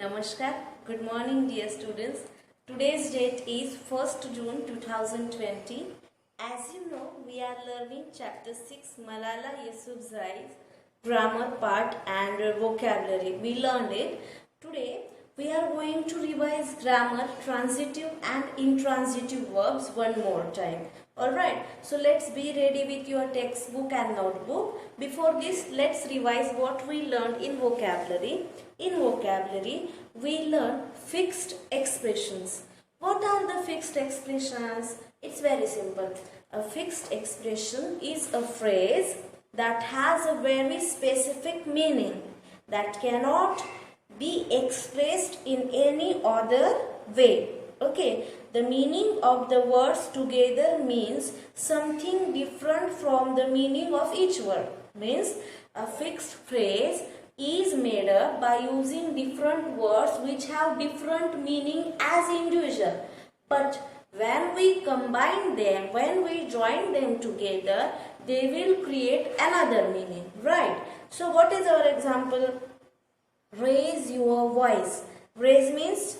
Namaskar. Good morning, dear students. Today's date is 1st June 2020. As you know, we are learning chapter 6 Malala Yousafzai's grammar part and vocabulary. We learned it. Today, we are going to revise grammar, transitive and intransitive verbs one more time. Alright, so let's be ready with your textbook and notebook. Before this, let's revise what we learned in vocabulary. In vocabulary, we learn fixed expressions. What are the fixed expressions? It's very simple. A fixed expression is a phrase that has a very specific meaning that cannot be expressed in any other way. Okay, the meaning of the words together means something different from the meaning of each word. Means a fixed phrase is made up by using different words which have different meaning as individual. But when we combine them, when we join them together, they will create another meaning. Right? So what is our example? Raise your voice. Raise means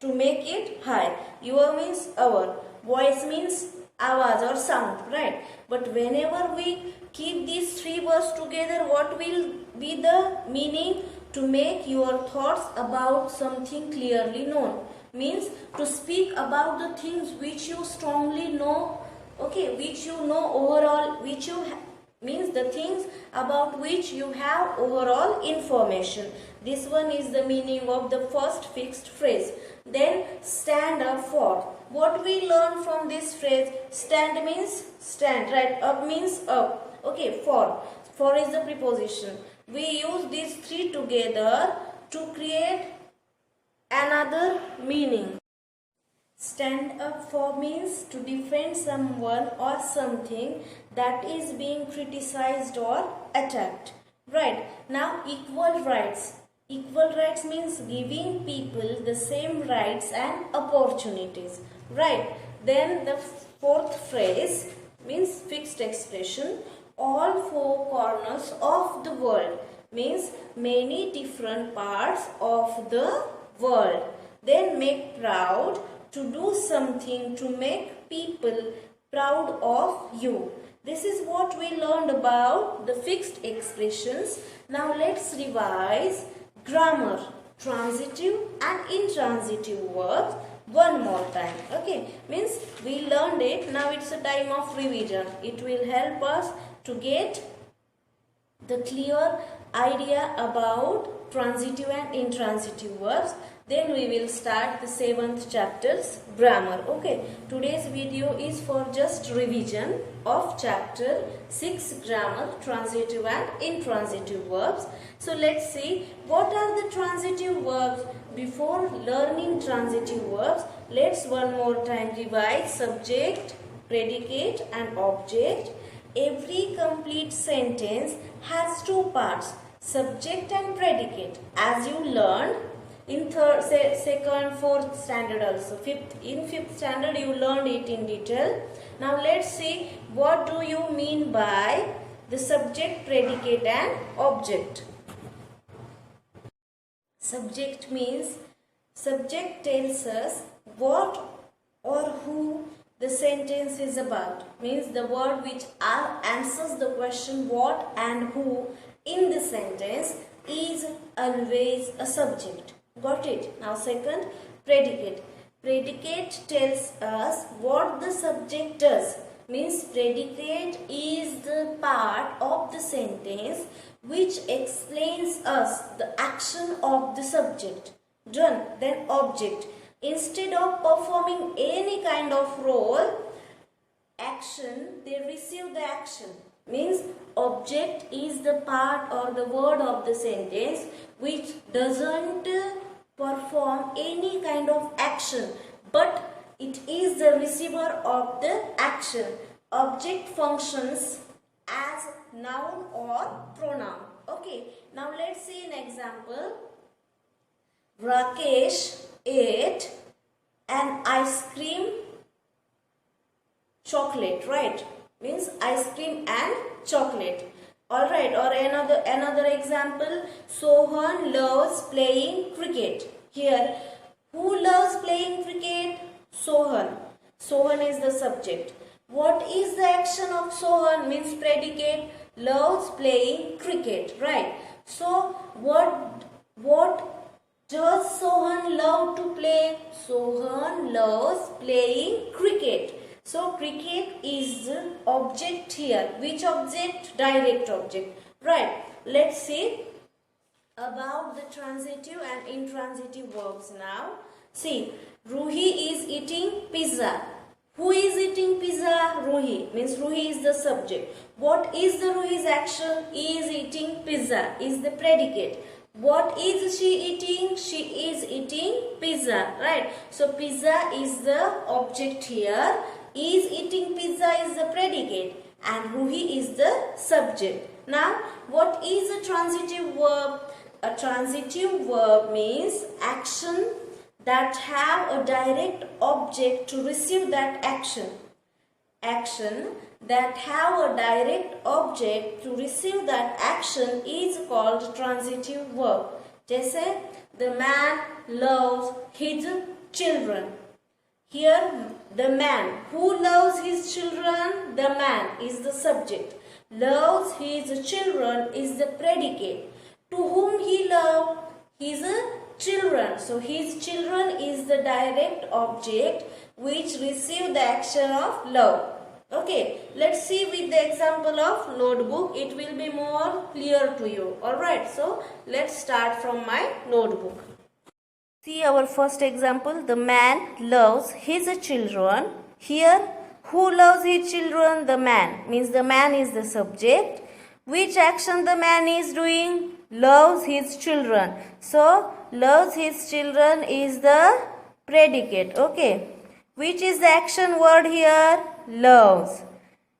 to make it high. Your means our. Voice means awaz or sound, right? But whenever we keep these three words together, what will be the meaning? To make your thoughts about something clearly known. Means to speak about the things which you strongly know, okay, which you know overall, which you means the things about which you have overall information. This one is the meaning of the first fixed phrase. Then stand up for. What we learn from this phrase? Stand means stand, right? Up means up. Okay, for. For is the preposition. We use these three together to create another meaning. Stand up for means to defend someone or something that is being criticized or attacked. Right. Now equal rights. Equal rights means giving people the same rights and opportunities. Right. Then the fourth phrase means fixed expression. All four corners of the world means many different parts of the world. Then make proud, to do something to make people proud of you. This is what we learned about the fixed expressions. Now let's revise grammar, transitive and intransitive verbs one more time. Okay, means we learned it. Now it's a time of revision. It will help us to get the clear idea about transitive and intransitive verbs. Then we will start the 7th chapter's grammar. Okay, today's video is for just revision of chapter 6 grammar, transitive and intransitive verbs. So let's see what are the transitive verbs. Before learning transitive verbs, let's one more time revise subject, predicate and object. Every complete sentence has two parts, subject and predicate. As you learned in second, fourth standard also. In fifth standard you learned it in detail. Now let's see what do you mean by the subject, predicate and object. Subject means subject tells us what or who the sentence is about. Means the word which answers the question what and who in the sentence is always a subject. Got it? Now second, predicate. Predicate tells us what the subject does. Means predicate is the part of the sentence which explains us the action of the subject. Done. Then object. Instead of performing any kind of role, action, they receive the action. Means object is the part or the word of the sentence which doesn't perform any kind of action, but it is the receiver of the action. Object functions as noun or pronoun. Okay, now let's see an example. Rakesh ate an ice cream chocolate, right? Means ice cream and chocolate. Alright, or another example, Sohan loves playing cricket. Here, who loves playing cricket? Sohan. Sohan is the subject. What is the action of Sohan? Means predicate, loves playing cricket, right? So, what does Sohan love to play? Sohan loves playing cricket. So cricket is the object here. Which object? Direct object. Right. Let's see about the transitive and intransitive verbs now. See, Ruhi is eating pizza. Who is eating pizza? Ruhi. Means Ruhi is the subject. What is the Ruhi's action? Is eating pizza. Is the predicate. What is she eating? She is eating pizza. Right. So pizza is the object here. Is eating pizza is the predicate and Ruhi is the subject. Now, what is a transitive verb? A transitive verb means action that have a direct object to receive that action. Action that have a direct object to receive that action is called transitive verb. जैसे the man loves his children. Here, the man. Who loves his children? The man is the subject. Loves his children is the predicate. To whom he loves? His children. So, his children is the direct object which receive the action of love. Okay, let's see with the example of notebook. It will be more clear to you. Alright, so let's start from my notebook. See our first example, the man loves his children. Here, who loves his children? The man. Means the man is the subject. Which action the man is doing? Loves his children. So, loves his children is the predicate. Okay. Which is the action word here? Loves.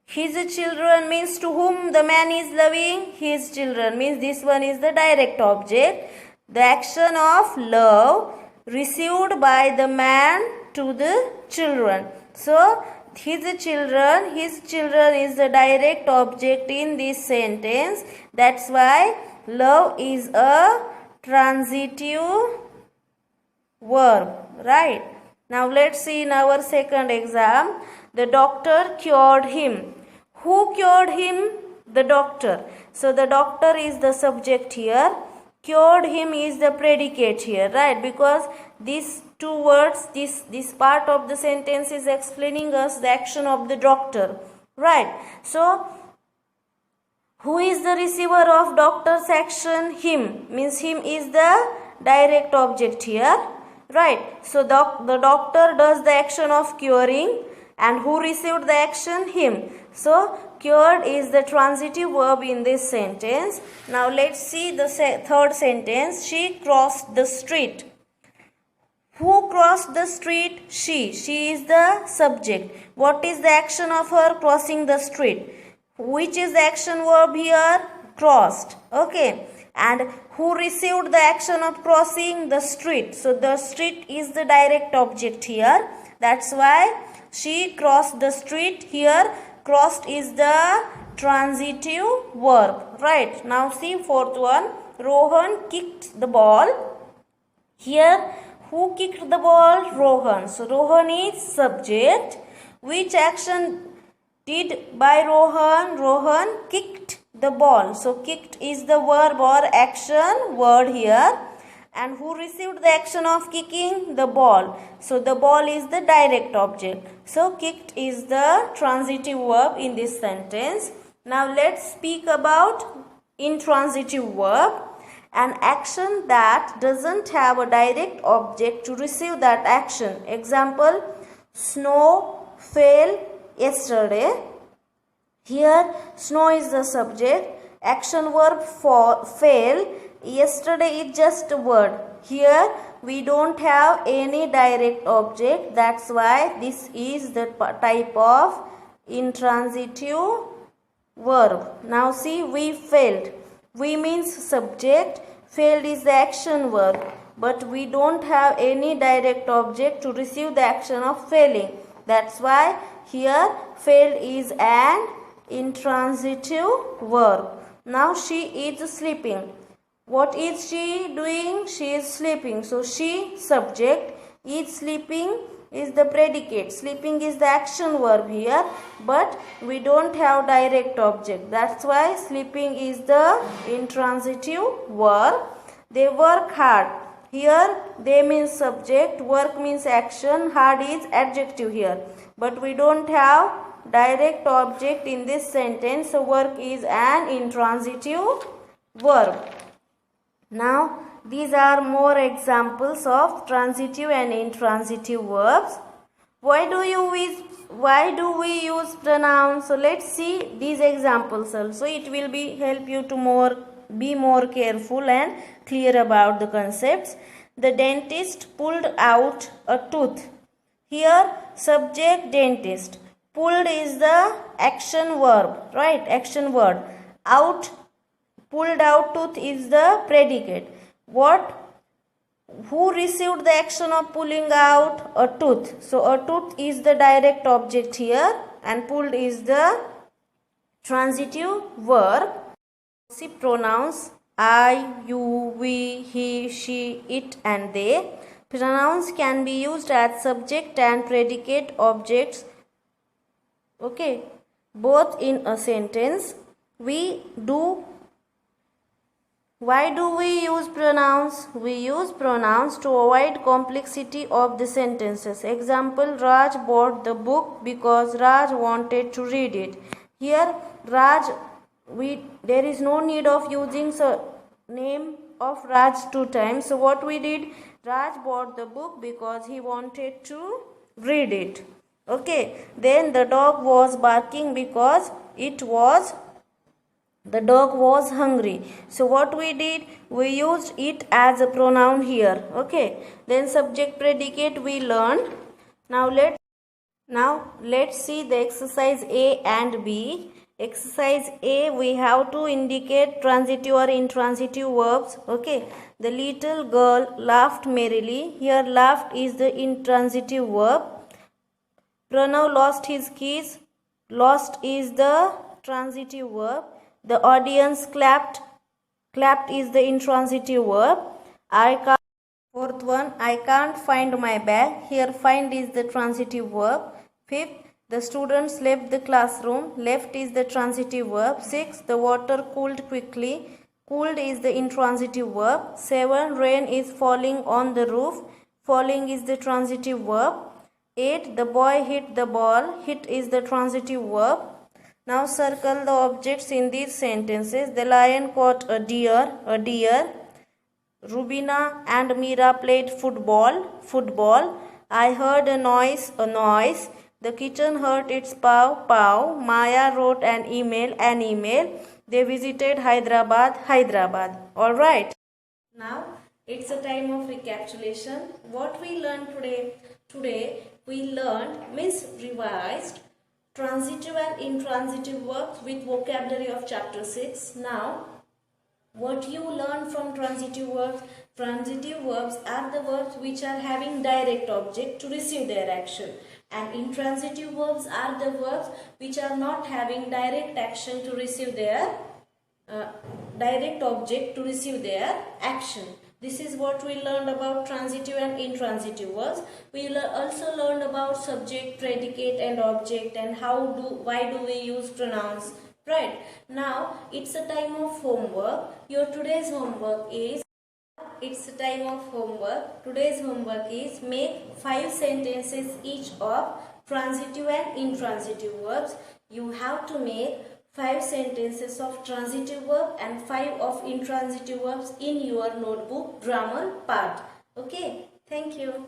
His children means to whom the man is loving? His children means this one is the direct object. The action of love received by the man to the children. So, his children is the direct object in this sentence. That's why love is a transitive verb. Right? Now, let's see in our second exam. The doctor cured him. Who cured him? The doctor. So, the doctor is the subject here. Cured him is the predicate here, right? Because these two words, this part of the sentence is explaining us the action of the doctor, right? So, who is the receiver of doctor's action? Him. Means him is the direct object here, right? So, the doctor does the action of curing and who received the action? Him. So, cured is the transitive verb in this sentence. Now, let's see the third sentence. She crossed the street. Who crossed the street? She. She is the subject. What is the action of her crossing the street? Which is the action verb here? Crossed. Okay. And who received the action of crossing? The street. So, the street is the direct object here. That's why she crossed the street here. Crossed is the transitive verb. Right. Now see fourth one. Rohan kicked the ball. Here, who kicked the ball? Rohan. So Rohan is subject. Which action did by Rohan? Rohan kicked the ball. So kicked is the verb or action word here. And who received the action of kicking? The ball. So the ball is the direct object. So kicked is the transitive verb in this sentence. Now let's speak about intransitive verb. An action that doesn't have a direct object to receive that action. Example, snow fell yesterday. Here snow is the subject. Action verb fell. Yesterday is just a word. Here we don't have any direct object. That's why this is the type of intransitive verb. Now see, we failed. We means subject. Failed is the action verb. But we don't have any direct object to receive the action of failing. That's why here failed is an intransitive verb. Now she is sleeping. What is she doing? She is sleeping. So she, subject, is sleeping is the predicate. Sleeping is the action verb here, but we don't have direct object. That's why sleeping is the intransitive verb. They work hard. Here they means subject, work means action, hard is adjective here. But we don't have direct object in this sentence, so work is an intransitive verb. Now these are more examples of transitive and intransitive verbs. Why do we use pronouns? So let's see these examples also. It will help you to be more careful and clear about the concepts. The dentist pulled out a tooth. Here subject dentist. Pulled is the action verb, right? Action word. Out, pulled out tooth is the predicate. Who received the action of pulling out? A tooth. So a tooth is the direct object here and pulled is the transitive verb. See pronouns I, you, we, he, she, it and they. Pronouns can be used as subject and predicate objects. Okay, both in a sentence. Why do we use pronouns? We use pronouns to avoid complexity of the sentences. Example, Raj bought the book because Raj wanted to read it. Here, Raj, there is no need of using name of Raj 2 times. So what we did, Raj bought the book because he wanted to read it. Okay, then the dog was barking because the dog was hungry. So what we did, we used it as a pronoun here. Okay, then subject predicate we learned. Now let's see the exercise A and B. Exercise A, we have to indicate transitive or intransitive verbs. Okay, the little girl laughed merrily. Here laughed is the intransitive verb. Pranav lost his keys. Lost is the transitive verb. The audience clapped. Clapped is the intransitive verb. Fourth one, I can't find my bag. Here find is the transitive verb. Fifth, the students left the classroom. Left is the transitive verb. 6. The water cooled quickly. Cooled is the intransitive verb. 7. Rain is falling on the roof. Falling is the transitive verb. 8. The boy hit the ball. Hit is the transitive verb. Now circle the objects in these sentences. The lion caught a deer. A deer. Rubina and Meera played football. Football. I heard a noise. A noise. The kitchen heard its paw, paw. Maya wrote an email. They visited Hyderabad, Hyderabad. Alright. Now, it's a time of recapitulation. What we learned today? Today, we learned, revised, transitive and intransitive verbs with vocabulary of chapter 6. Now, what you learn from transitive verbs? Transitive verbs are the verbs which are having direct object to receive their action. And intransitive verbs are the verbs which are not having direct action to receive their direct object to receive their action. This is what we learned about transitive and intransitive verbs. We also learned about subject, predicate and object and why do we use pronouns. Right. Now it's a time of homework. Your today's homework is Today's homework is make 5 sentences each of transitive and intransitive verbs. You have to make 5 sentences of transitive verb and 5 of intransitive verbs in your notebook grammar part. Okay, thank you.